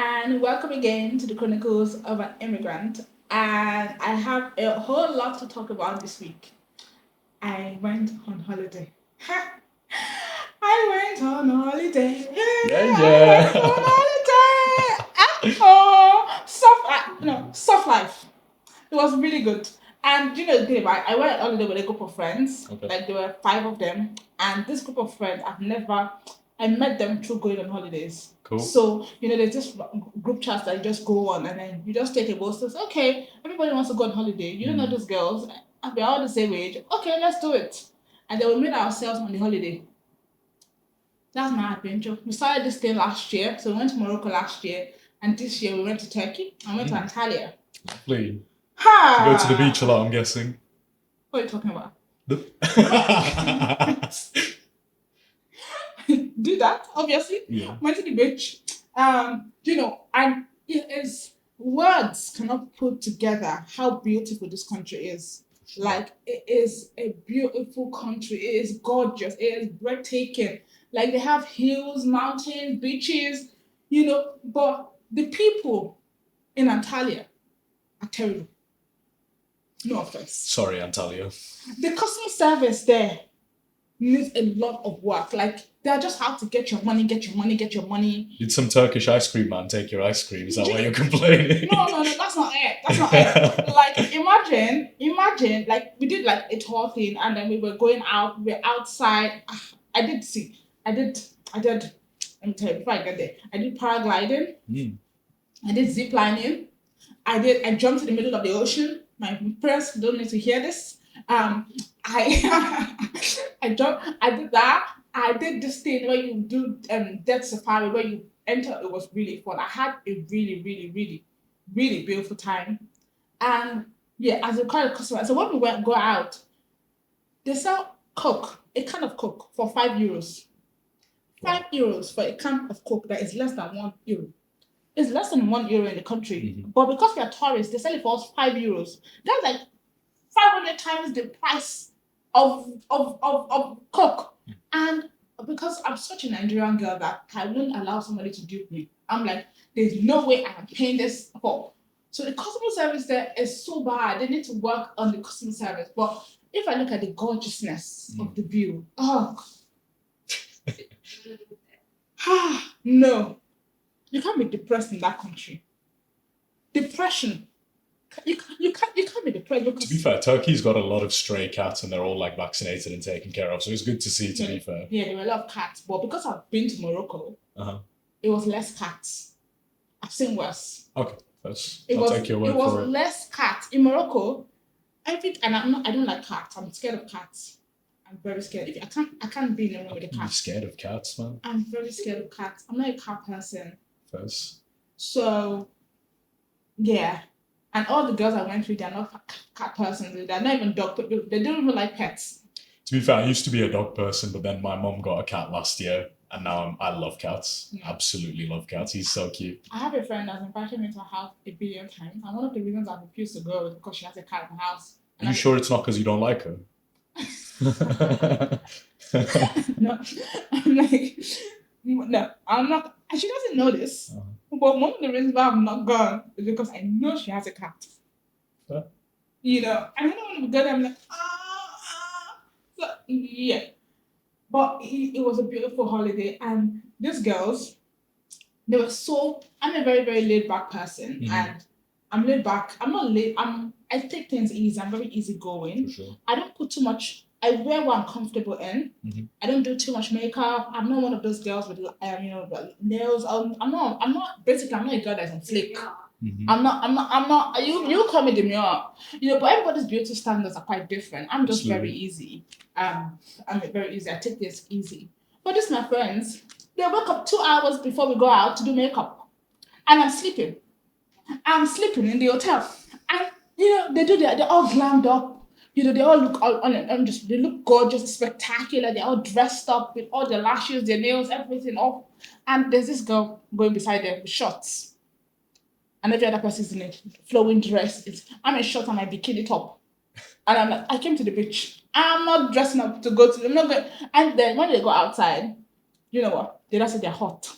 and welcome again to the Chronicles of an Immigrant. And I have a whole lot to talk about this week. I went on holiday. I went on holiday. I went on holiday. Oh, soft life. It was really good. And the thing about I went on holiday with a group of friends. Okay. Like there were five of them. And this group of friends, I met them through going on holidays. Cool. So, there's just group chats that you just go on and then you just take a boat. So it's okay, everybody wants to go on holiday. You don't know those girls. We're all the same age. Okay, let's do it. And then we meet ourselves on the holiday. That's my adventure. We started this thing last year. So we went to Morocco last year. And this year we went to Turkey. I went to Antalya. Lovely. Ha! You go to the beach a lot, I'm guessing. What are you talking about? Do that, obviously. Yeah. Went to the beach. And it is words cannot put together how beautiful this country is. Like it is a beautiful country. It is gorgeous. It is breathtaking. Like they have hills, mountains, beaches, but the people in Antalya are terrible. No offense. Sorry, Antalya. The customer service there needs a lot of work. Like they're just out to get your money. Need some Turkish ice cream, man. Take your ice cream. Is that why you're complaining? No, that's not it. Like imagine, like we did like a tour thing and then we were outside. I did, let me tell you before I get there, I did paragliding, I did zip lining, I jumped in the middle of the ocean. My parents don't need to hear this. I I did that. I did this thing where you do death safari where you enter. It was really fun. I had a really, really, really, really beautiful time. And yeah, as a kind of customer, so when we go out, they sell Coke, a can of Coke for €5. €5 for a can of Coke that is less than €1. It's less than €1 in the country. But because we are tourists, they sell it for us €5. That's like 500 times the price of Coke. And because I'm such a Nigerian girl that I wouldn't allow somebody to dupe me. I'm like, there's no way I'm paying this for. So the customer service there is so bad. They need to work on the customer service. But if I look at the gorgeousness of the view, no. You can't be depressed in that country. Depression. You can't be depressed because To be fair, Turkey's got a lot of stray cats and they're all like vaccinated and taken care of. So it's good to see, to be fair. Yeah, there were a lot of cats. But because I've been to Morocco, it was less cats. I've seen worse. Okay. I'll take your word for it. It was less cats. In Morocco, I don't like cats. I'm scared of cats. I'm very scared. I can't be in a room with a cat. You're scared of cats, man? I'm very scared of cats. I'm not a cat person. First. So, yeah. And all the girls I went with, they're not cat persons. They're not even dog people. They don't even like pets. To be fair, I used to be a dog person, but then my mom got a cat last year. And now I love cats. Yeah. Absolutely love cats. He's so cute. I have a friend that's invited me to her house a billion times. And one of the reasons I refused to go is because she has a cat in the house. Are you sure it's not because you don't like her? No. I'm like, no, I'm not. And she doesn't know this. But one of the reasons why I'm not gone is because I know she has a cat. Huh? And I don't want to go there. I'm like, So, yeah. But it was a beautiful holiday. And these girls, they were I'm a very, very laid back person. And I'm laid back. I'm not laid. I take things easy. I'm very easygoing. For sure. I don't put too much. I wear what I'm comfortable in. I don't do too much makeup. I'm not one of those girls with nails. I'm not a girl that's on flick. I'm not. You call me demure. But everybody's beauty standards are quite different. I'm just very easy. I'm very easy. I take this easy. But these my friends, they wake up 2 hours before we go out to do makeup, and I'm sleeping. I'm sleeping in the hotel, and they're all glammed up. They all look they look gorgeous, spectacular. They're all dressed up with all their lashes, their nails, everything off. And there's this girl going beside them with shorts. And every other person's in a flowing dress. I'm in shorts and my bikini top. And I'm like, I came to the beach. I'm not dressing up to go to. I'm not going. And then when they go outside, you know what? They just say they're hot.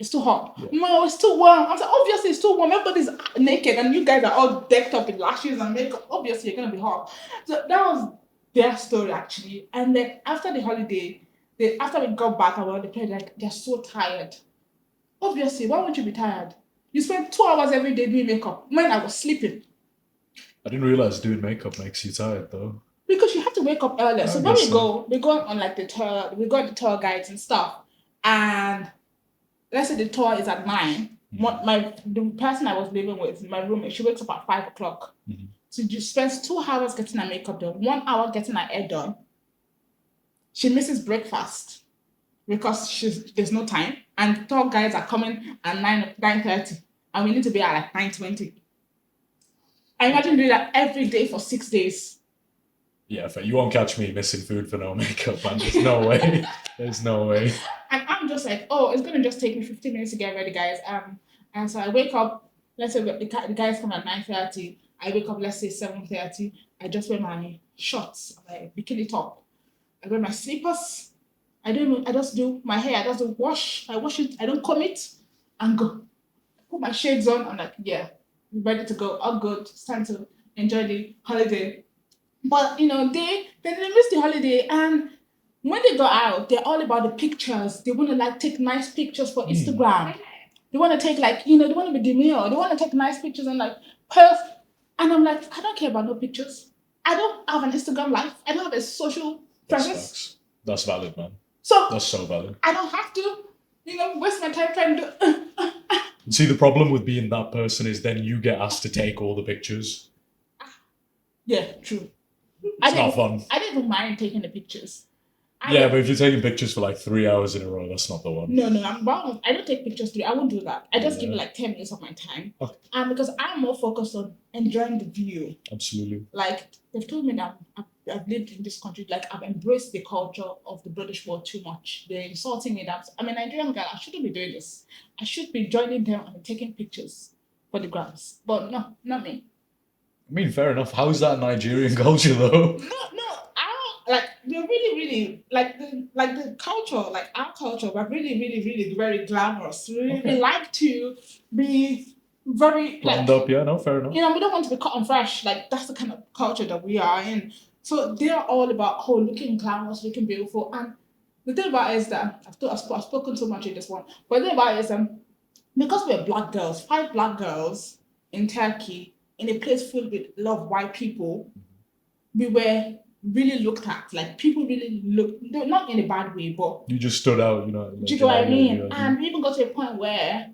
It's too hot. Yeah. No, it's too warm. I'm like, obviously it's too warm. Everybody's naked and you guys are all decked up in lashes and makeup. Obviously you're gonna be hot. So that was their story actually. And then after the holiday, after we got back and we were on the plane, like they're so tired. Obviously, why would you be tired? You spend 2 hours every day doing makeup. When I was sleeping. I didn't realize doing makeup makes you tired though. Because you have to wake up earlier. So when we go on like the tour, we got the tour guides and stuff. And let's say the tour is at 9. The person I was living with, my roommate, she wakes up at 5 o'clock. So she spends 2 hours getting her makeup done, 1 hour getting her hair done. She misses breakfast because there's no time. And tour guides are coming at 9:30. And we need to be at like 9:20. I imagine doing that every day for 6 days. Yeah, you won't catch me missing food for no makeup, man. There's no way. There's no way. And I'm just like, oh, it's gonna just take me 15 minutes to get ready, guys. And so I wake up. Let's say the guys come at 9:30. I wake up, let's say 7:30. I just wear my shorts, my bikini top. I wear my slippers. I just do my hair. I just do wash. I wash it. I don't comb it, and go. Put my shades on. I'm like, yeah, ready to go. All good. It's time to enjoy the holiday. But they miss the holiday, and when they go out, they're all about the pictures. They want to take nice pictures for Instagram. They want to take they want to be demure. They want to take nice pictures and post. And I'm like, I don't care about no pictures. I don't have an Instagram life. I don't have a social presence. That's valid, man. So that's so valid. I don't have to, waste my time trying to do. See, the problem with being that person is then you get asked to take all the pictures. Yeah, true. It's not fun. I didn't mind taking the pictures. But if you're taking pictures for 3 hours in a row, that's not the one. No, I'm wrong. I don't take pictures I won't do that. I just give it 10 minutes of my time. Okay. Because I'm more focused on enjoying the view. Absolutely. They've told me that I've lived in this country, I've embraced the culture of the British world too much. They're insulting me that I'm a Nigerian girl. I shouldn't be doing this. I should be joining them and taking pictures for the grams. But no, not me. I mean, fair enough. How is that Nigerian culture though? No, I don't they're really, really the culture, our culture, we're really, really, really very glamorous. We really like to be very planned up, yeah, no, fair enough. We don't want to be cut and fresh. That's the kind of culture that we are in. So they're all about looking glamorous, looking beautiful. And the thing about it is that I've spoken so much in this one, but the thing about it is because we're black girls, 5 black girls in Turkey, in a place filled with a lot of white people, we were really looked at. People really looked, not in a bad way, but you just stood out, do you know what I mean? And we even got to a point where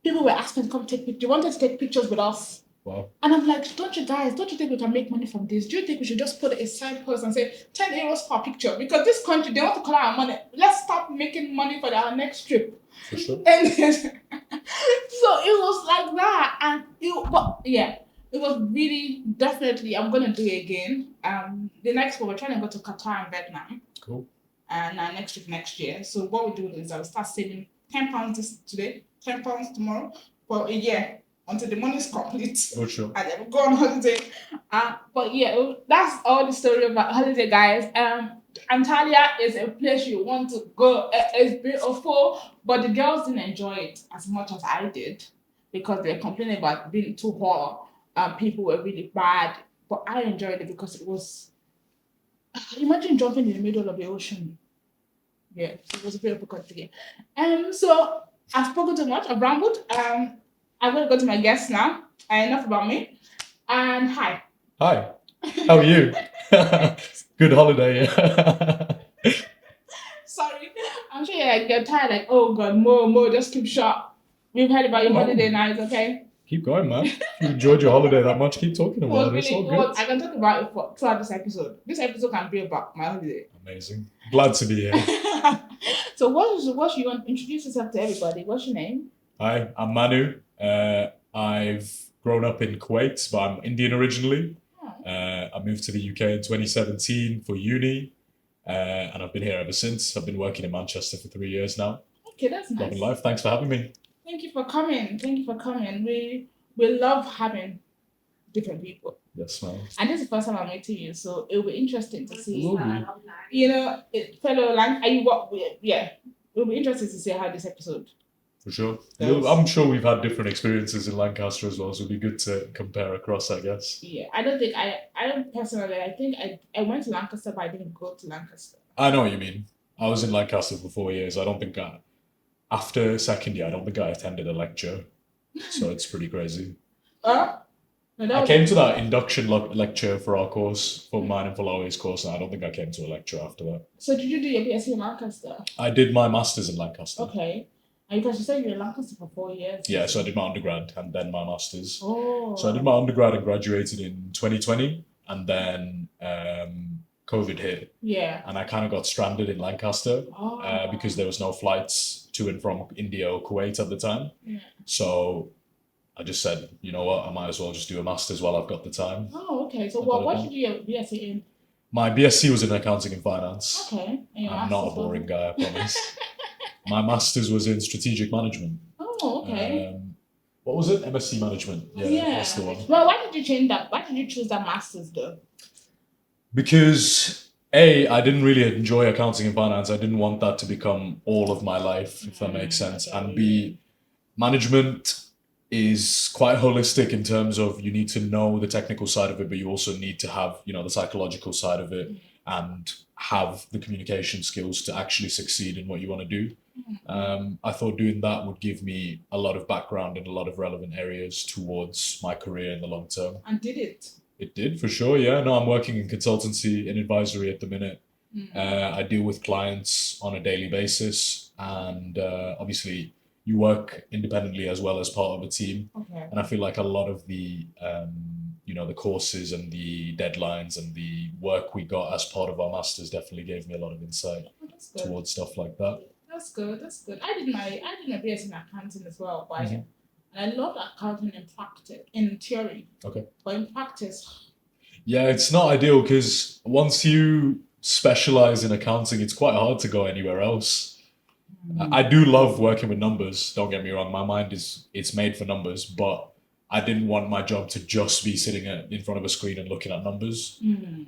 people were asking to come take pictures. They wanted to take pictures with us. Wow. And I'm like, don't you think we can make money from this? Do you think we should just put a side post and say 10 euros per picture? Because this country, they want to collect our money. Let's start making money for our next trip. For sure. And so it was like that. And it was really, definitely, I'm going to do it again. The next one, we're trying to go to Qatar and Vietnam. Cool. And next trip next year. So what we do is I'll start saving £10 today, £10 tomorrow for a year until the money is complete. For sure. And then we'll go on holiday. That's all the story about holiday, guys. Antalya is a place you want to go. It's beautiful, but the girls didn't enjoy it as much as I did because they were complaining about being too hot. People were really bad, but I enjoyed it because it was. Imagine jumping in the middle of the ocean. Yeah, it was a beautiful country. So I've spoken too much. I've rambled. I'm going to go to my guests now. Enough about me. And hi. Hi. How are you? Good holiday. Sorry. I'm sure you're tired. Oh God, more. Just keep short. We've heard about your holiday nights, okay? Keep going, man. If you enjoyed your holiday that much, keep talking about it. It's all good. I can talk about it throughout this episode. This episode can be about my holiday. Amazing. Glad to be here. So what you want to introduce yourself to everybody? What's your name? Hi, I'm Manu. I've grown up in Kuwait, but I'm Indian originally. I moved to the UK in 2017 for uni, and I've been here ever since. I've been working in Manchester for 3 years now. Okay, that's nice. Loving life. Thanks for having me. Thank you for coming. We love having different people. Yes, ma'am. And this is the first time I'm meeting you, so it'll be interesting to see. Fellow lang. Are you what? Yeah, it'll be interesting to see how this episode For sure. Those- I'm sure we've had different experiences in Lancaster as well, so it'd be good to compare across, I guess. Yeah, I don't personally, I think I went to Lancaster, but I didn't go to Lancaster. I know what you mean. I was in Lancaster for 4 years. I don't think after second year, I don't think I attended a lecture. So it's pretty crazy. No, that I was- came to that induction lecture for our course, for mine and for Lowe's course, and I don't think I came to a lecture after that. So did you do your BSc in Lancaster? I did my master's in Lancaster. Okay. And because you said you were in Lancaster for 4 years. Yeah, so I did my undergrad and then my master's. Oh. So I did my undergrad and graduated in 2020, and then COVID hit, Yeah. and I kind of got stranded in Lancaster Oh. because there was no flights to and from India or Kuwait at the time. Yeah. So I just said, you know what, I might as well just do a master's while I've got the time. Oh, okay. So I what got it did you do your BSc in? My BSc was in accounting and finance. Okay. And your I'm not a master's boring was- guy, I promise. My master's was in strategic management. Oh, okay. What was it? MSc management. Yeah, that's the one. Well, why did you change that? Why did you choose that master's though? Because A, I didn't really enjoy accounting and finance. I didn't want that to become all of my life, if that makes sense. And B, management is quite holistic in terms of you need to know the technical side of it, but you also need to have, the psychological side of it and have the communication skills to actually succeed in what you want to do. I thought doing that would give me a lot of background in a lot of relevant areas towards my career in the long term. And did it? It did, for sure, yeah. No, I'm working in consultancy and advisory at the minute. I deal with clients on a daily basis, and obviously you work independently as well as part of a team. Okay. And I feel like a lot of the, the courses and the deadlines and the work we got as part of our masters definitely gave me a lot of insight That's good. towards stuff like that. That's good. That's good. I did my BSc in accounting as well, but Mhm. and I loved accounting in practice, in theory. Okay. But in practice, Yeah, it's not ideal because once you specialize in accounting, it's quite hard to go anywhere else. I do love working with numbers, don't get me wrong. My mind it's made for numbers, but I didn't want my job to just be sitting in front of a screen and looking at numbers.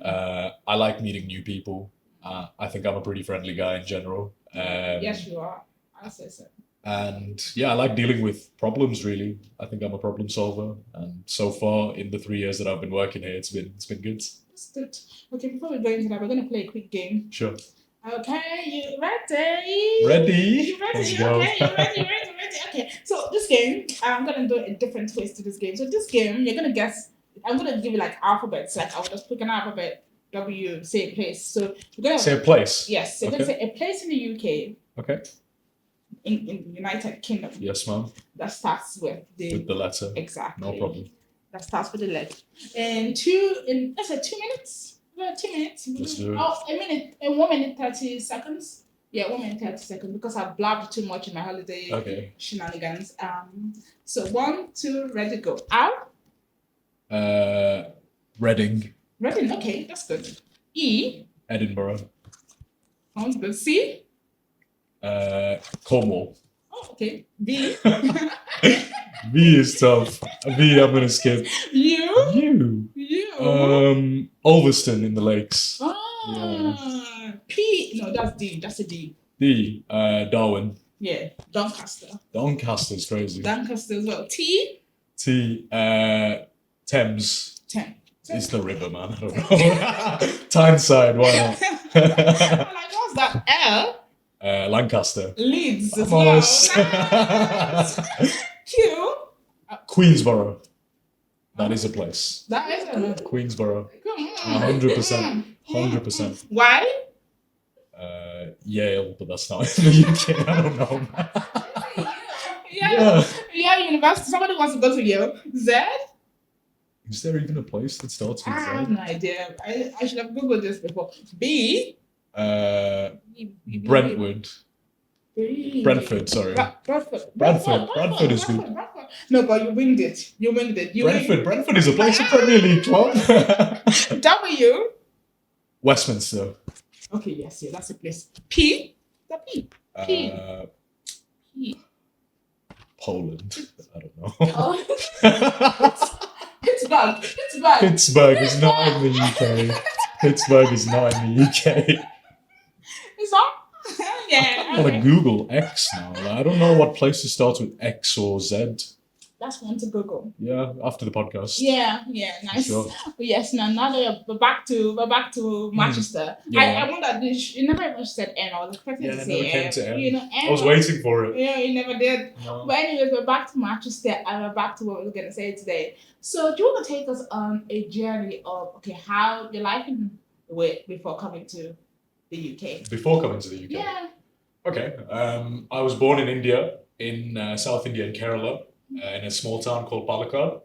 I like meeting new people. I think I'm a pretty friendly guy in general. yes, you are. I'll say so. And yeah, I like dealing with problems, really. I think I'm a problem solver. And so far, in the 3 years that I've been working here, it's been good. That's good. Okay, before we go into that, we're going to play a quick game. Sure. Okay, you ready? Ready? You ready? Let's go. Okay, you ready? Okay, so this game, I'm going to do a different twist to this game. So this game, you're going to guess, I'm going to give you like alphabets. Like I will just pick an alphabet, W, say a place. So we're going to Say a place. Yes, so we're going to say a place in the UK, Okay. in the United Kingdom, Yes, ma'am. that starts with With the letter. exactly. No problem. That starts with the letter. And let's say 2 minutes. Well, 2 minutes. Let's do it. Oh, a minute. 1 minute 30 seconds. Yeah, 1 minute 30 seconds because I've blabbed too much in my holiday Okay. shenanigans. So 1, 2, ready, go. Out. Reading. Ready. Okay, that's good. E. Edinburgh. Sounds good. C. Cornwall. Oh, okay. B. V is tough. V, I'm gonna skip. U. You. Ulverston in the lakes. Ah. P. No, that's D. That's a D. D. Darwin. Yeah. Doncaster. Doncaster's crazy. Doncaster as well. T. T. Thames. 10. It's the river, man. I don't know. Tyneside, why not? I'm like, what's that? L. Lancaster. Leeds as Vamos. well. Nice. Q. Queensborough. That is a place. That is a Queensborough. come on. 100%. 100%. Y. Yale, but that's not in the UK. I don't know. Yeah, university. Somebody wants to go to Yale. Z. Is there even a place that starts I with have Z? no idea. I should have googled this before. B. Brentwood. B. Brentford, sorry. Bradford. Bradford is good. Bradford. No, but you winged it. You winged it. Brentford is a place, a Premier League club. W. Westminster. Okay, yes, that's a place. P. The P. P. P. Poland. I don't know. Oh. Pittsburgh. Pittsburgh is not in the UK. Pittsburgh is not in the UK. It's on. Yeah. want to Google X now. Like, I don't know what places starts with X or Z. That's one to Google. Yeah, after the podcast. Yeah, nice. Sure. Yes, now that we're back to Manchester. I wonder, you never even said N. I was expecting to say never came to N. You know, N. I was waiting for it. Yeah, you never did. No. But anyways, we're back to Manchester and we're back to what we were going to say today. So do you want to take us on a journey of, how your life in Kuwait before coming to the UK? Before coming to the UK? Yeah. Okay. I was born in India, in South India, in Kerala. In a small town called Palakkad,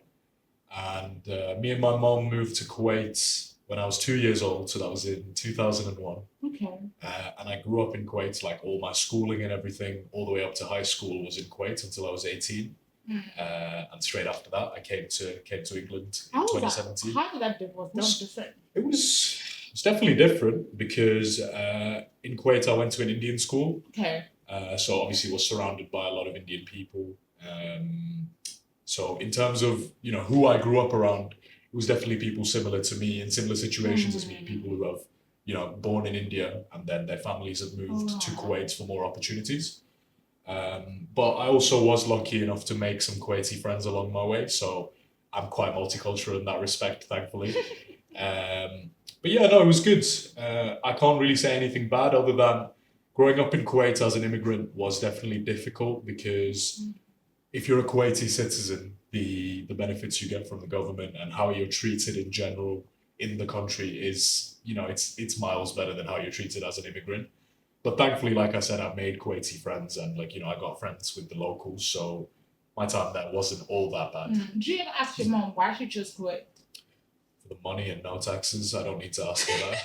and me and my mom moved to Kuwait when I was 2 years old, so that was in 2001. Okay. And I grew up in Kuwait, like all my schooling and everything, all the way up to high school was in Kuwait until I was 18. And straight after that, I came to England in 2017. How did that different? It was definitely different because in Kuwait I went to an Indian school. Okay. So obviously was surrounded by a lot of Indian people. So in terms of, who I grew up around, it was definitely people similar to me in similar situations as me, people who have, born in India and then their families have moved to Kuwait for more opportunities. But I also was lucky enough to make some Kuwaiti friends along my way. So I'm quite multicultural in that respect, thankfully. But yeah, no, it was good. I can't really say anything bad other than growing up in Kuwait as an immigrant was definitely difficult because if you're a Kuwaiti citizen, the benefits you get from the government and how you're treated in general in the country is, it's miles better than how you're treated as an immigrant. But thankfully, like I said, I've made Kuwaiti friends and I got friends with the locals. So my time there wasn't all that bad. Did you ever ask your mom why she chose Kuwait? For the money and no taxes, I don't need to ask her that.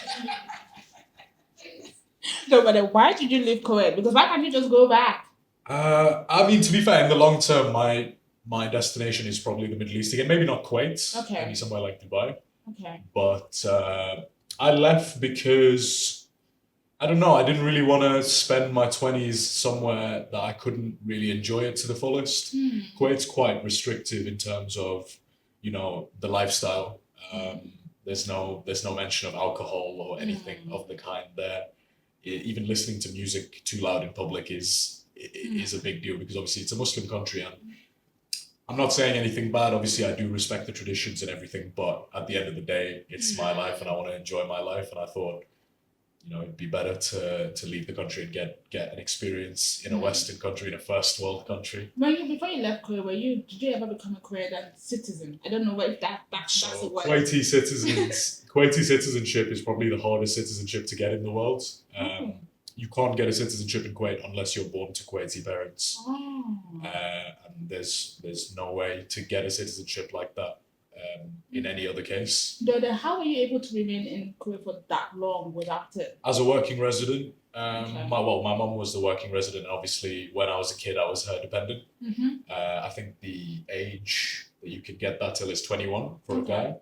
No, but then why did you leave Kuwait? Because why can't you just go back? To be fair, in the long term, my destination is probably the Middle East again. Maybe not Kuwait. Okay. Maybe somewhere like Dubai. Okay. But I left because, I don't know, I didn't really want to spend my 20s somewhere that I couldn't really enjoy it to the fullest. Kuwait's quite restrictive in terms of, the lifestyle. There's no mention of alcohol or anything of the kind there. Even listening to music too loud in public is a big deal because obviously it's a Muslim country and I'm not saying anything bad. Obviously, I do respect the traditions and everything, but at the end of the day, it's my life and I want to enjoy my life. And I thought, it'd be better to leave the country and get an experience in a Western country, in a first world country. Before you left Kuwait, did you ever become a Kuwaitan citizen? I don't know what that's a word. Kuwaiti citizenship is probably the hardest citizenship to get in the world. You can't get a citizenship in Kuwait unless you're born to Kuwaiti parents. And there's no way to get a citizenship like that in any other case. How were you able to remain in Kuwait for that long without it? As a working resident, my mum was the working resident, and obviously when I was a kid, I was her dependent. I think the age that you could get that till is 21 for a guy.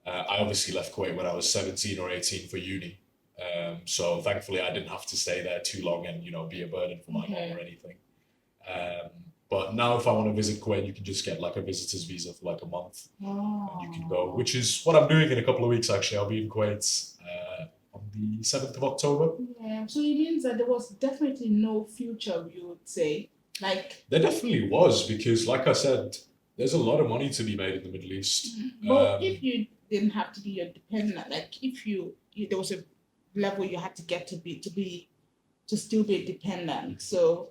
I obviously left Kuwait when I was 17 or 18 for uni. So thankfully I didn't have to stay there too long and, be a burden for my mom or anything. But now if I want to visit Kuwait, you can just get like a visitor's visa for like a month and you can go, which is what I'm doing in a couple of weeks actually. I'll be in Kuwait on the 7th of October. Yeah, so it means that there was definitely no future, you would say. There definitely was because like I said, there's a lot of money to be made in the Middle East. But if you didn't have to be your dependent, if you there was a level you had to get to still be dependent. So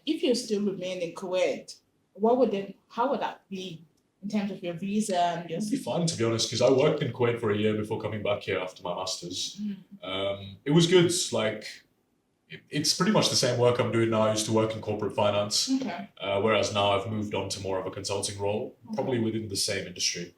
if you still remain in Kuwait, how would that be in terms of your visa and your? It'd be fine to be honest, because I worked in Kuwait for a year before coming back here after my masters. It was good. It's pretty much the same work I'm doing now. I used to work in corporate finance, whereas now I've moved on to more of a consulting role, probably within the same industry.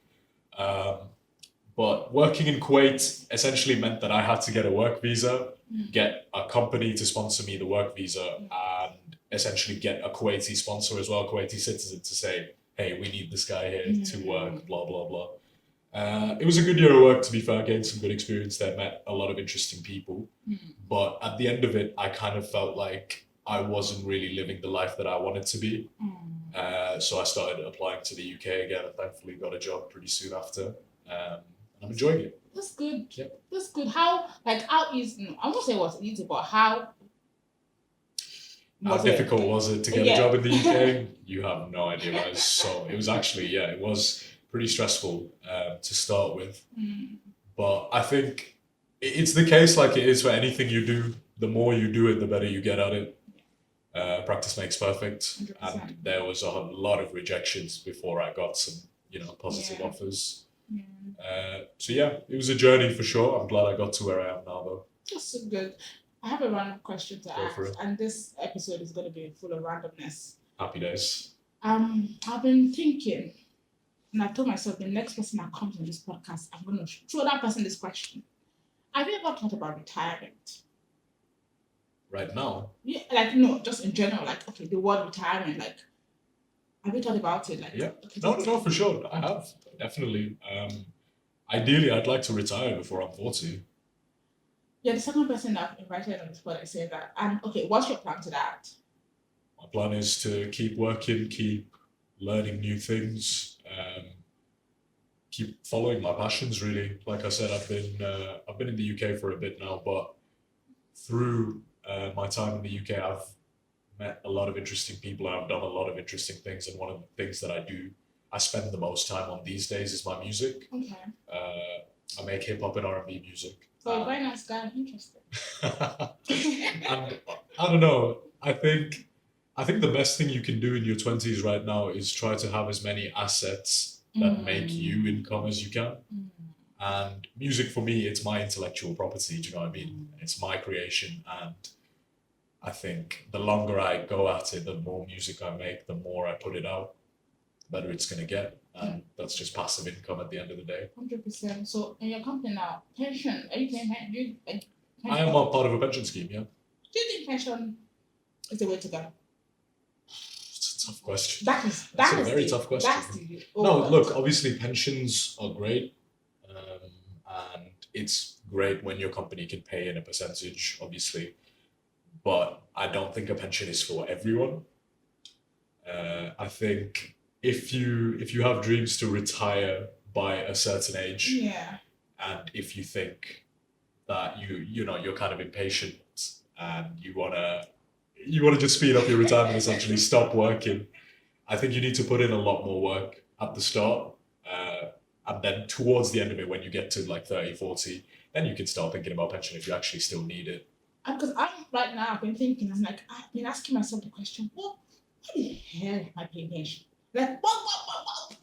But working in Kuwait essentially meant that I had to get a work visa, get a company to sponsor me the work visa, and essentially get a Kuwaiti sponsor as well, Kuwaiti citizen, to say, hey, we need this guy here to work, blah, blah, blah. It was a good year of work, to be fair. I gained some good experience there, met a lot of interesting people. But at the end of it, I kind of felt like I wasn't really living the life that I wanted to be. So I started applying to the UK again and thankfully got a job pretty soon after. I'm enjoying it. That's good. Yep. That's good. How easy, I won't say it was easy, but how How Was difficult it? was it to get a Yeah. job in the UK? You have no idea, guys. So it was actually, yeah, it was pretty stressful to start with. But I think it's the case like it is for anything you do. The more you do it, the better you get at it. Practice makes perfect. 100%. And there was a lot of rejections before I got some, positive Yeah. offers. Yeah. So yeah, it was a journey for sure. I'm glad I got to where I am now, though. That's so good. I have a random question to Go for ask, it. and this episode is going to be full of randomness. Happy days. I've been thinking, and I told myself the next person that comes on this podcast, I'm going to throw that person this question. Have you ever thought about retirement? Right now, Yeah, like no, just in general, like okay, the word retirement, like have you thought about it? Like yeah. okay, No, for sure. I have, definitely. Ideally, I'd like to retire before I'm 40. Yeah, the second person I've invited on this pod, I said that. And okay, what's your plan to that? My plan is to keep working, keep learning new things, keep following my passions. Really, like I said, I've been in the UK for a bit now, but through my time in the UK, I've met a lot of interesting people. And I've done a lot of interesting things, and one of the things that I spend the most time on these days is my music. Okay. I make hip hop and R&B music. So very nice guy, interesting. And I don't know. I think the best thing you can do in your 20s right now is try to have as many assets that make you income as you can. And music for me, it's my intellectual property. Do you know what I mean? It's my creation, and I think the longer I go at it, the more music I make, the more I put it out, the better it's gonna get. And that's just passive income at the end of the day. 100%. So in your company now, pension, are you paying pension? I am a part of a pension scheme, yeah. Do you think pension is the way to go? It's a tough question. That's a very tough question. No, look, obviously pensions are great. And it's great when your company can pay in a percentage, obviously. But I don't think a pension is for everyone. I think if you have dreams to retire by a certain age, yeah, and if you think that you're kind of impatient and you wanna just speed up your retirement, essentially stop working, I think you need to put in a lot more work at the start, and then towards the end of it, when you get to like 30, 40, then you can start thinking about pension if you actually still need it. Because right now I've been thinking, I'm like, I've been asking myself the question, what the hell am I paying pension? Like, what?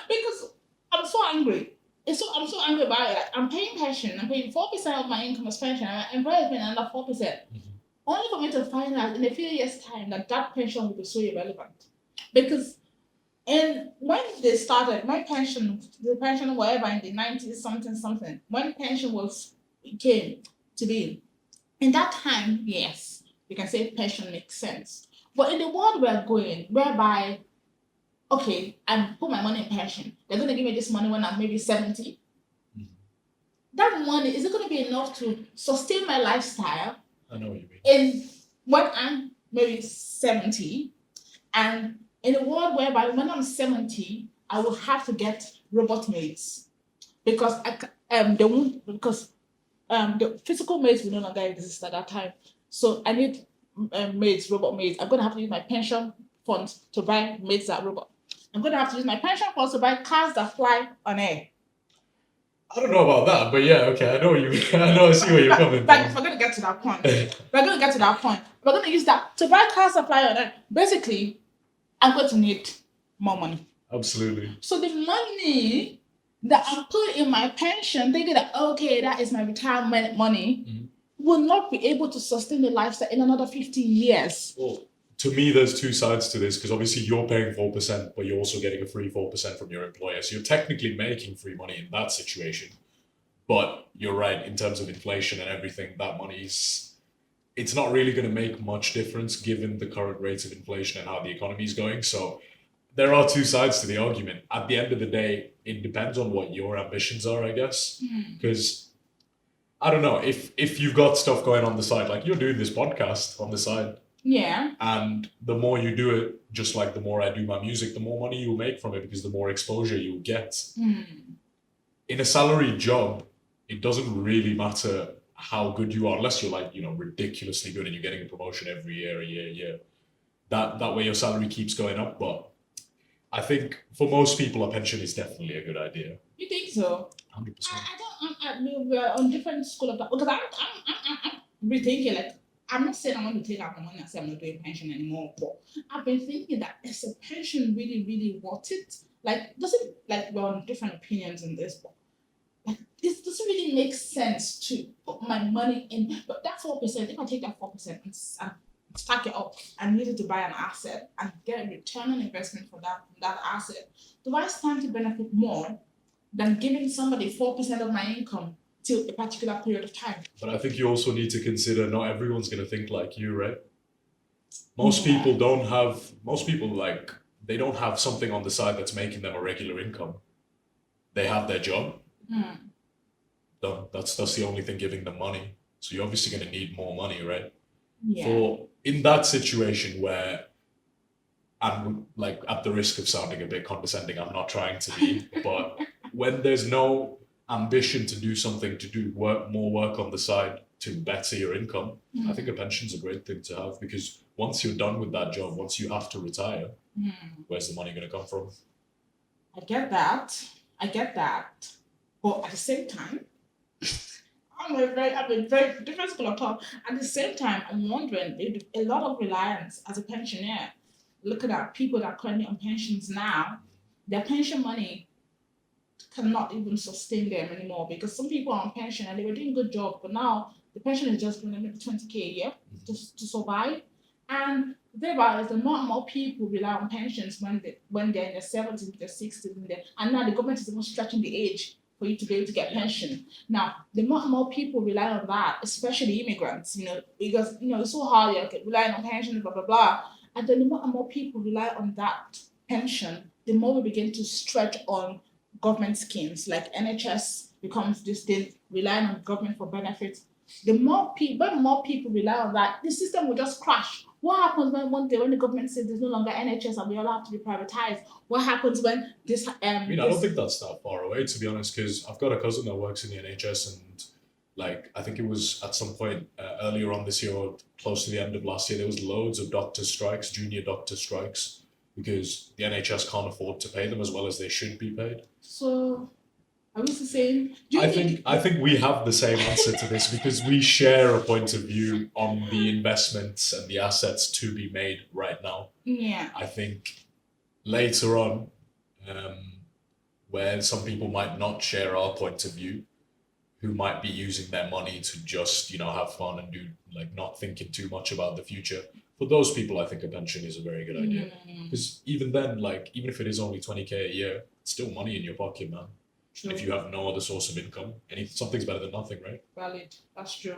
Because I'm so angry. I'm so angry about it. Like, I'm paying pension. I'm paying 4% of my income as pension. And my employer is paying another 4%. Only for me to find out in a few years' time that pension will be so irrelevant. Because when they started, the pension whatever in the 90s, something, when pension came to be, in that time, yes, you can say pension makes sense. But in the world we're going, whereby, okay, I put my money in pension, they're going to give me this money when I'm maybe 70. That money, is it going to be enough to sustain my lifestyle? I know what you mean. When I'm maybe 70, and in a world whereby when I'm 70, I will have to get robot maids because the physical maids will no longer exist at that time. So I need robot maids. I'm going to have to use my pension funds to buy maids that robot. I'm going to have to use my pension funds to buy cars that fly on air. I don't know about that, but yeah, okay, I know you. I see where you're coming from. We're going to get to that point. We're going to use that to buy cars that fly on air. Basically, I'm going to need more money. Absolutely. So the money that I'm putting in my pension, thinking that, okay, that is my retirement money, will not be able to sustain the lifestyle in another 50 years. Well, to me, there's two sides to this, because obviously you're paying 4%, but you're also getting a free 4% from your employer. So you're technically making free money in that situation. But you're right, in terms of inflation and everything, that money's... It's not really going to make much difference given the current rates of inflation and how the economy is going. So there are two sides to the argument. At the end of the day, it depends on what your ambitions are, I guess. Because, I don't know, if you've got stuff going on the side, like you're doing this podcast on the side. Yeah. And the more you do it, just like the more I do my music, the more money you'll make from it because the more exposure you'll get. In a salaried job, it doesn't really matter how good you are, unless you're like, ridiculously good and you're getting a promotion every year. That way your salary keeps going up. But I think for most people, a pension is definitely a good idea. You think so? 100%. I mean, we're on different school of thought because I'm rethinking. Like, I'm not saying I want to take out my money and say I'm not doing pension anymore, but I've been thinking that is a pension really, really worth it? Like, does it, like, we're on different opinions in this, but like, it doesn't really make sense to put my money in. But that 4%, if I take that 4% and stack it up and use it to buy an asset and get a return on investment for that asset, do I stand to benefit more than giving somebody 4% of my income till a particular period of time? But I think you also need to consider not everyone's going to think like you, right? Most Yeah. people like, they don't have something on the side that's making them a regular income. They have their job. Done. That's the only thing giving them money. So you're obviously going to need more money, right? Yeah. For in that situation where I'm like, at the risk of sounding a bit condescending, I'm not trying to be, but when there's no ambition to do something, to do more work on the side to better your income, I think a pension's a great thing to have, because once you're done with that job, once you have to retire, where's the money going to come from? I get that. But at the same time, I'm a very different school of thought. At the same time, I'm wondering if a lot of reliance as a pensioner, looking at people that are currently on pensions now, their pension money cannot even sustain them anymore, because some people are on pension and they were doing a good job, but now the pension is just maybe 20K a year to survive. And thereby, the more and more people rely on pensions when they're in their 70s, their 60s, and now the government is even stretching the age for you to be able to get pension. Now, the more and more people rely on that, especially immigrants, because it's so hard, relying on pension, blah blah blah. And then the more and more people rely on that pension, the more we begin to stretch on government schemes, like NHS becomes this thing, relying on government for benefits. When more people rely on that, the system will just crash. What happens when one day when the government says there's no longer NHS and we all have to be privatized? What happens when this? I don't think that's that far away, to be honest, because I've got a cousin that works in the NHS, and like, I think it was at some point earlier on this year or close to the end of last year, there was loads of doctor strikes, junior doctor strikes, because the NHS can't afford to pay them as well as they should be paid. So, are we the same? I think we have the same answer to this, because we share a point of view on the investments and the assets to be made right now. Yeah. I think later on, where some people might not share our point of view, who might be using their money to just, have fun and do, like, not thinking too much about the future. For those people, I think a pension is a very good idea. Because even then, like, even if it is only 20K a year, it's still money in your pocket, man. True. If you have no other source of income, something's better than nothing, right? Valid. That's true.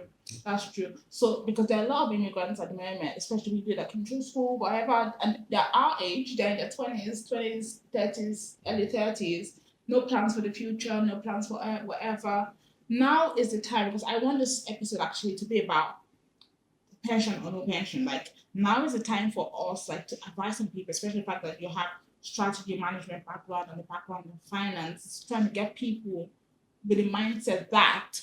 So, because there are a lot of immigrants at the moment, especially people that came through school, whatever, and they're our age, they're in their 20s, 30s, early 30s, no plans for the future, no plans for whatever. Now is the time, because I want this episode actually to be about pension or no pension. Like, now is the time for us, like, to advise some people, especially the fact that you have strategy management background and the background in finance. It's trying to get people with the mindset that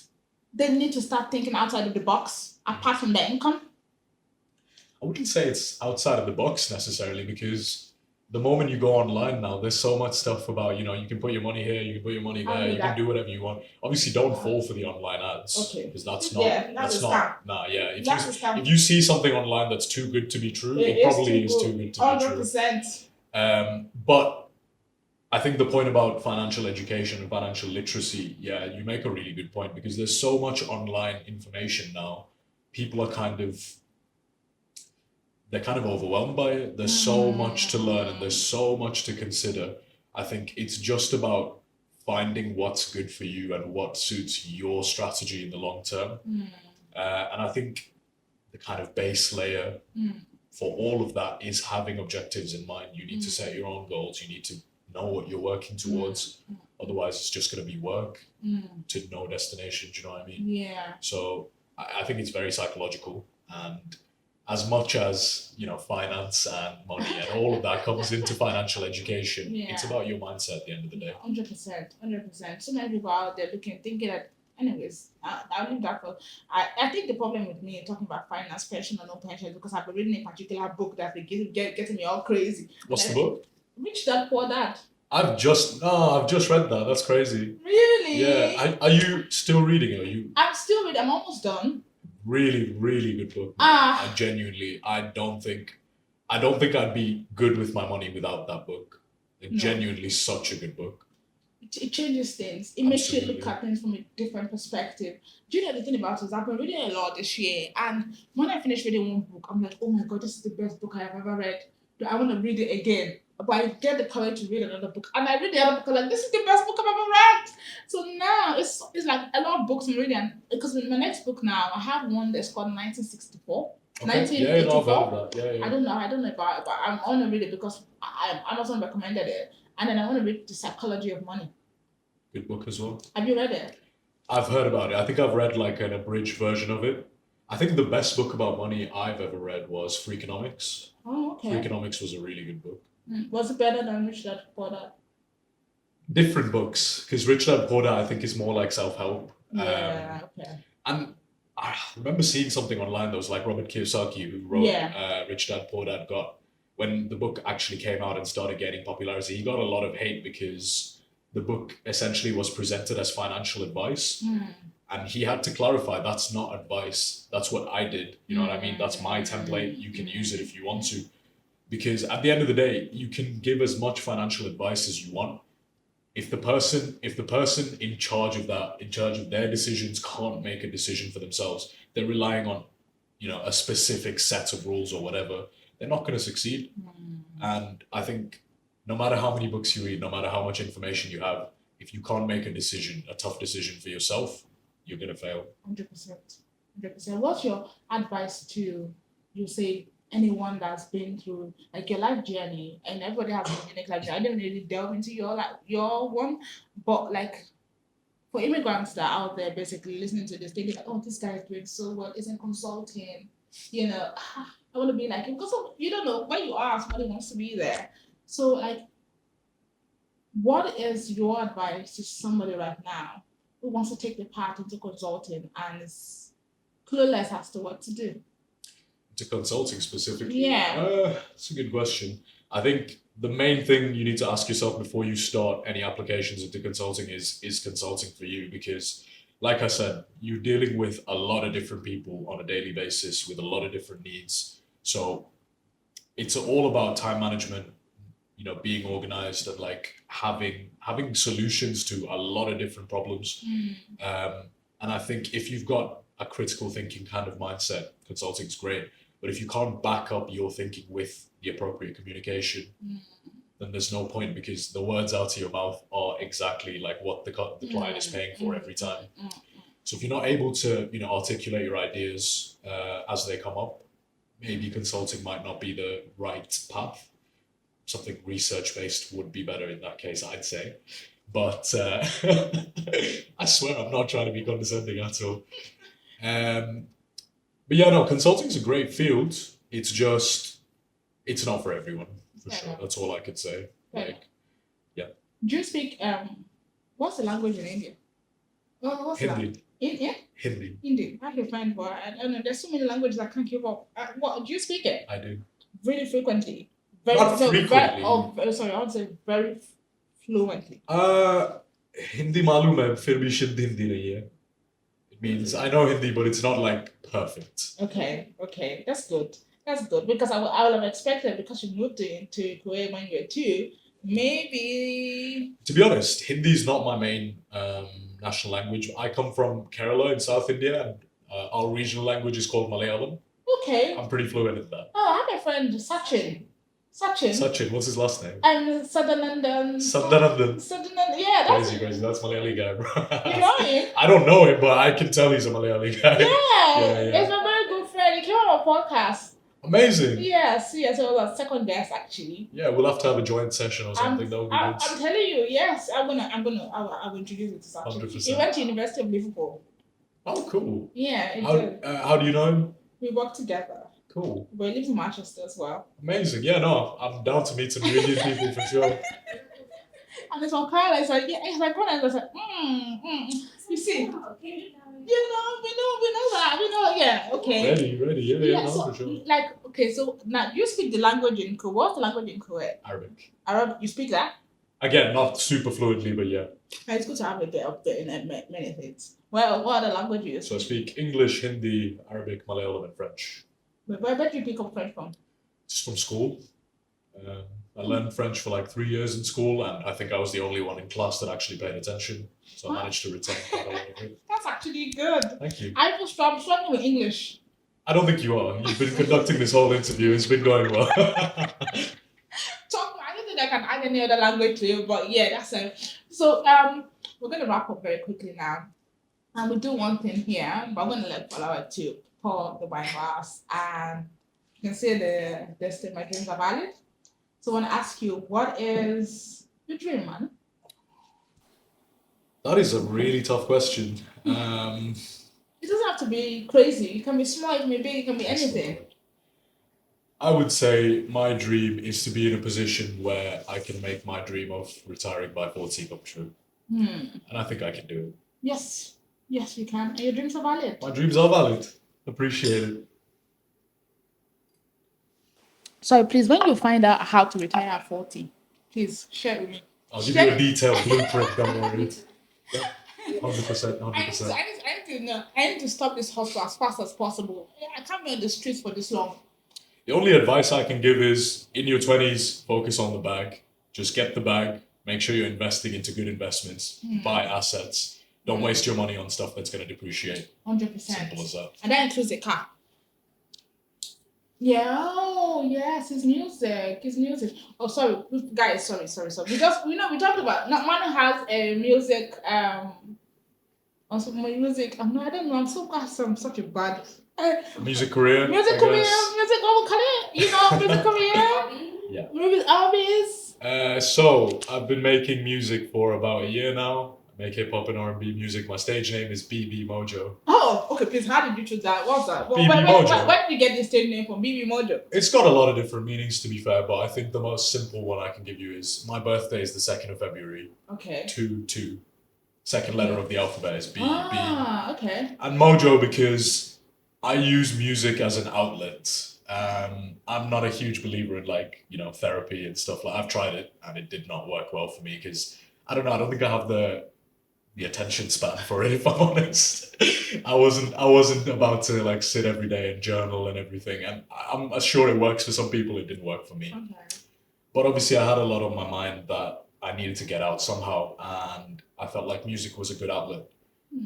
they need to start thinking outside of the box, apart from their income. I wouldn't say it's outside of the box necessarily, because the moment you go online now, there's so much stuff about, you can put your money here, you can put your money there, you can do whatever you want. Obviously, don't fall for the online ads, because that's not. If you see something online that's too good to be true, it probably is too good to be true. 100%. But I think the point about financial education and financial literacy, you make a really good point, because there's so much online information now. People are they're kind of overwhelmed by it. There's so much to learn and there's so much to consider. I think it's just about finding what's good for you and what suits your strategy in the long term. And I think the kind of base layer for all of that is having objectives in mind. You need to set your own goals. You need to know what you're working towards. Otherwise, it's just going to be work to no destination. Do you know what I mean? Yeah. So I think it's very psychological, and as much as finance and money and all of that comes into financial education, it's about your mindset at the end of the day. 100%. So many people out there thinking that Anyways, I'll leave that for. I think the problem with me talking about finance, pension, or no pension, is because I've been reading a particular book that's been getting me all crazy. What's the book? Rich Dad Poor Dad. I've just read that. That's crazy. Really? Yeah. Are you still reading it? Are you? I'm still reading. I'm almost done. Really, really good book. Ah. I don't think I'd be good with my money without that book. No. Genuinely such a good book. It changes things. It makes you Absolutely. look at things from a different perspective. Do you know the thing about it is I've been reading a lot this year, and when I finish reading one book, I'm like, oh my god, this is the best book I have ever read. I want to read it again. But I get the courage to read another book, and I read the other book. I'm like, this is the best book I've ever read. So now it's like a lot of books I'm reading, because with my next book now, I have one that's called 1964. Okay. 1984. Yeah. I don't know about it, but I'm on to read it because Amazon recommended it, and then I want to read The Psychology of Money. Good book as well. Have you read it? I've heard about it. I think I've read like an abridged version of it. I think the best book about money I've ever read was Freakonomics. Oh, okay. Freakonomics was a really good book. Was it better than Rich Dad Poor Dad? Different books, because Rich Dad Poor Dad I think is more like self-help. Yeah, okay. And I remember seeing something online that was like Robert Kiyosaki, who wrote Rich Dad Poor Dad, when the book actually came out and started gaining popularity, he got a lot of hate because the book essentially was presented as financial advice. And he had to clarify, that's not advice. That's what I did. You know what I mean? That's my template. You can use it if you want to. Because at the end of the day, you can give as much financial advice as you want. If the person in charge of their decisions can't make a decision for themselves, they're relying on, a specific set of rules or whatever, they're not going to succeed. And I think no matter how many books you read, no matter how much information you have, if you can't make a tough decision for yourself, you're going to fail. 100%. What's your advice to, you say, anyone that's been through like your life journey? And everybody has a unique life journey. I didn't really delve into your one, but like for immigrants that are out there basically listening to this, thinking like, oh, this guy is doing so well, isn't consulting, I want to be like him, because you don't know when you are, somebody wants to be there. So like, what is your advice to somebody right now who wants to take the path into consulting and is clueless as to what to do? To consulting specifically? Yeah. That's a good question. I think the main thing you need to ask yourself before you start any applications into consulting is consulting for you? Because like I said, you're dealing with a lot of different people on a daily basis with a lot of different needs. So it's all about time management, being organized and like having solutions to a lot of different problems. And I think if you've got a critical thinking kind of mindset, consulting is great. But if you can't back up your thinking with the appropriate communication, then there's no point, because the words out of your mouth are exactly like what the client is paying for every time. So if you're not able to, articulate your ideas as they come up, maybe consulting might not be the right path. Something research-based would be better in that case, I'd say. But I swear I'm not trying to be condescending at all. But yeah, no, consulting is a great field. It's just, it's not for everyone, for sure. That's all I could say. Like, yeah. Do you speak, what's the language in India? What's Hindi. that? India? Hindi. I can find one. I don't know. There's so many languages I can't keep up. What do you speak it? I do. Really frequently. Not frequently. I would say very fluently. Hindi मालूम है, फिर भी शुद्ध हिंदी नहीं है. It means I know Hindi, but it's not like perfect. Okay, that's good. Because I would have expected, because you moved into Kuwait when you were 2, maybe. To be honest, Hindi is not my main national language. I come from Kerala in South India, and our regional language is called Malayalam. Okay. I'm pretty fluent in that. Oh, I have a friend, Sachin. What's his last name? And Sadanandan. Yeah, that's crazy. That's Malayali guy, bro. You know him? I don't know him, but I can tell he's a Malayali guy. Yeah. He's my very good friend. He came on our podcast. Amazing. Yes. So it was second guest actually. Yeah, we'll have to have a joint session or something. That would be good. I'm telling you, yes. I will introduce it to Sachin. 100%. He went to University of Liverpool. Oh, cool. Yeah. How do you know him? We work together. Cool. We live in Manchester as well. Amazing. Yeah, no, I'm down to meet some Indian people for sure. And it's on Kyle. It's like, yeah, it's like when I was like, You see, we know that, yeah, okay. Ready, yeah, no, So, for sure. like, okay, so now you speak the language in Kuwait. What's the language in Kuwait? Arabic, you speak that? Again, not super fluently, but yeah. It's good to have a bit up there in many things. Well, what other languages? So I speak English, Hindi, Arabic, Malayalam, and French. Where did you pick up French from? Just from school. I learned French for like 3 years in school, and I think I was the only one in class that actually paid attention. So I managed to retain quite a lot of it. That's actually good. Thank you. I'm struggling with English. I don't think you are. You've been conducting this whole interview. It's been going well. I don't think I can add any other language to you, but yeah, that's it. So we're gonna wrap up very quickly now. And we do one thing here, but I'm gonna let follower to pour the wine glass, and you can say the my dreams are valid. So I want to ask you, what is your dream, man? That is a really tough question. It doesn't have to be crazy. It can be small, it can be big, it can be anything. I would say my dream is to be in a position where I can make my dream of retiring by 40 come true. And I think I can do it. Yes, you can. And your dreams are valid. My dreams are valid. Appreciate it. Sorry, please, when you find out how to retire at 40, please share it with me. I'll give you a detailed blueprint, don't worry. Yeah, 100%. I need to stop this hustle as fast as possible. I can't be on the streets for this long. The only advice I can give is, in your 20s, focus on the bag. Just get the bag. Make sure you're investing into good investments. Buy assets. Don't waste your money on stuff that's going to depreciate. 100%. Simple as that. And that includes a car. Yeah, oh, yes, his music. Oh, sorry, guys, sorry. Because, we talked about, Manu has a music, also my music, I don't know, I'm such a bad... music career. Music career. Yeah. Maybe hobbies. So, I've been making music for about a year now. I make hip-hop and R&B music. My stage name is BBMojo. Oh, okay, please, how did you choose that? What's that? BBMojo. Where did you get the stage name from? BBMojo? It's got a lot of different meanings, to be fair, but I think the most simple one I can give you is my birthday is the 2nd of February. Okay. 2. Second letter of the alphabet is B. Okay. And Mojo because I use music as an outlet. I'm not a huge believer in therapy and stuff. Like, I've tried it and it did not work well for me because I don't think I have the attention span for it, if I'm honest. I wasn't about to sit every day and journal and everything, and I'm sure it works for some people. It didn't work for me. Okay. But obviously I had a lot on my mind that I needed to get out somehow, and I felt like music was a good outlet.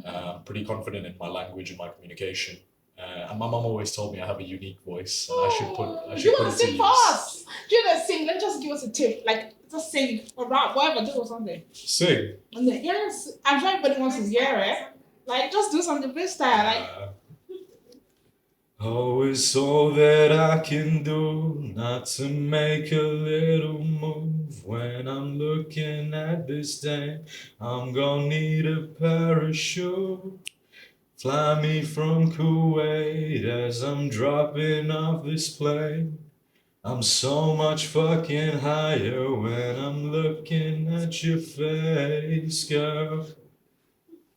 I'm pretty confident in my language and my communication. And my mom always told me I have a unique voice, and I should put it to use. You want to sing for us? Do you want to sing? Let's just give us a tip. Just sing or rap, whatever, do something. Sing? Yes, I'm sure everybody wants to hear it. Just do something freestyle. Oh, it's all that I can do not to make a little move. When I'm looking at this day, I'm gonna need a parachute. Fly me from Kuwait as I'm dropping off this plane. I'm so much fucking higher when I'm looking at your face, girl.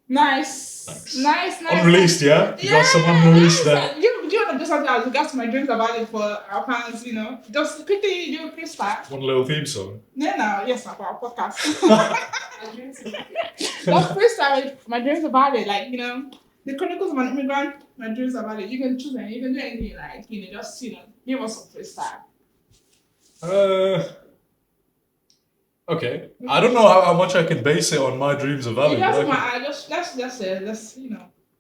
Nice. Thanks. Nice. Unreleased, yeah? You got some unreleased there. Do you want to do something as regards to my dreams about it for our fans, Just quickly do a freestyle. One little theme song. Yes, for our podcast. Just freestyle my dreams about it, the Chronicles of an Immigrant, my dreams about it. You can choose it. You can do anything you like. Just give us some freestyle. Okay. I don't know how much I can base it on my dreams of valid. Let's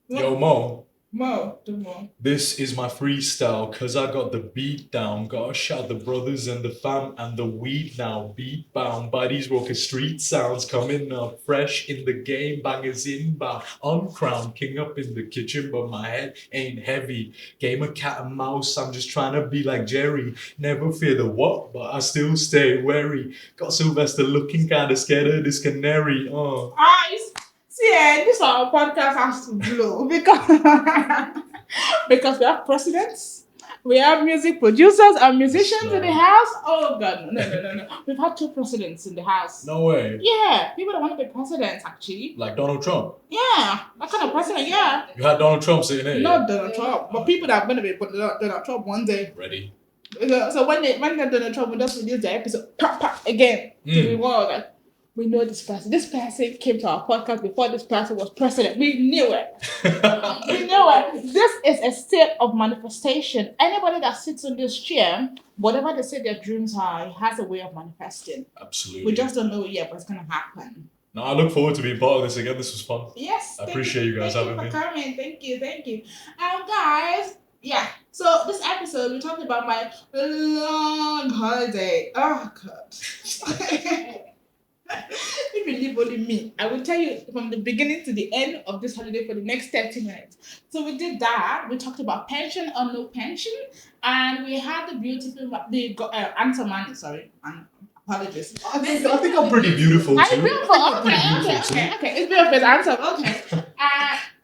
Yo, Mo. Mo, do more. This is my freestyle, cause I got the beat down. Gotta shout the brothers and the fam and the weed now. Beat bound by these raucous street sounds coming up fresh in the game. Bangers inbound, uncrowned, king up in the kitchen, but my head ain't heavy. Game of cat and mouse, I'm just trying to be like Jerry. Never fear the what, but I still stay wary. Got Sylvester looking kinda scared of this canary. This our podcast has to blow because we have presidents, We have music producers and musicians in the house. Oh God, no. We've had 2 presidents in the house. No way. Yeah, people that want to be presidents actually. Like Donald Trump. Yeah, that kind of president. Yeah. You had Donald Trump sitting here. Not Donald Trump, but people that are going to be Donald Trump one day. Ready. So when Donald Trump will just release the episode, pop again to the world, like, we know this person. This person came to our podcast before this person was president. We knew it. We knew it. This is a state of manifestation. Anybody that sits on this chair, whatever they say their dreams are, it has a way of manifesting. Absolutely. We just don't know yet, but it's gonna happen. No, I look forward to being part of this again. This was fun. Yes. I appreciate you guys having me. Coming. Thank you. Guys, yeah. So this episode we talked about my long holiday. Oh God. If you leave only me, I will tell you from the beginning to the end of this holiday for the next 30 minutes. So we did that. We talked about pension or no pension, and we had the beautiful answer Manu. Sorry, apologies. I think I'm pretty beautiful too. I'm beautiful. Okay. It's beautiful. It's answer. Okay.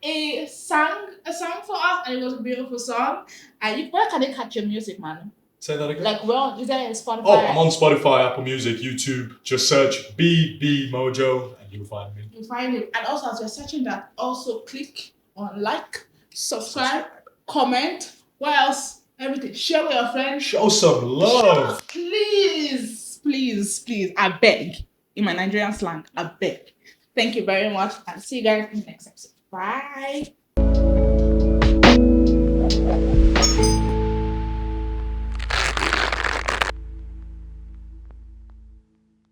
He sang a song for us, and it was a beautiful song. Where can they catch your music, man? Say that again. Like, well, is that Spotify? Oh, I'm on Spotify, Apple Music, YouTube. Just search BBMojo and you'll find me. You'll find it. And also, as you're searching that, also click on like, subscribe, comment. What else? Everything. Share with your friends. Show some love. Please. I beg. In my Nigerian slang, I beg. Thank you very much. And see you guys in the next episode. Bye.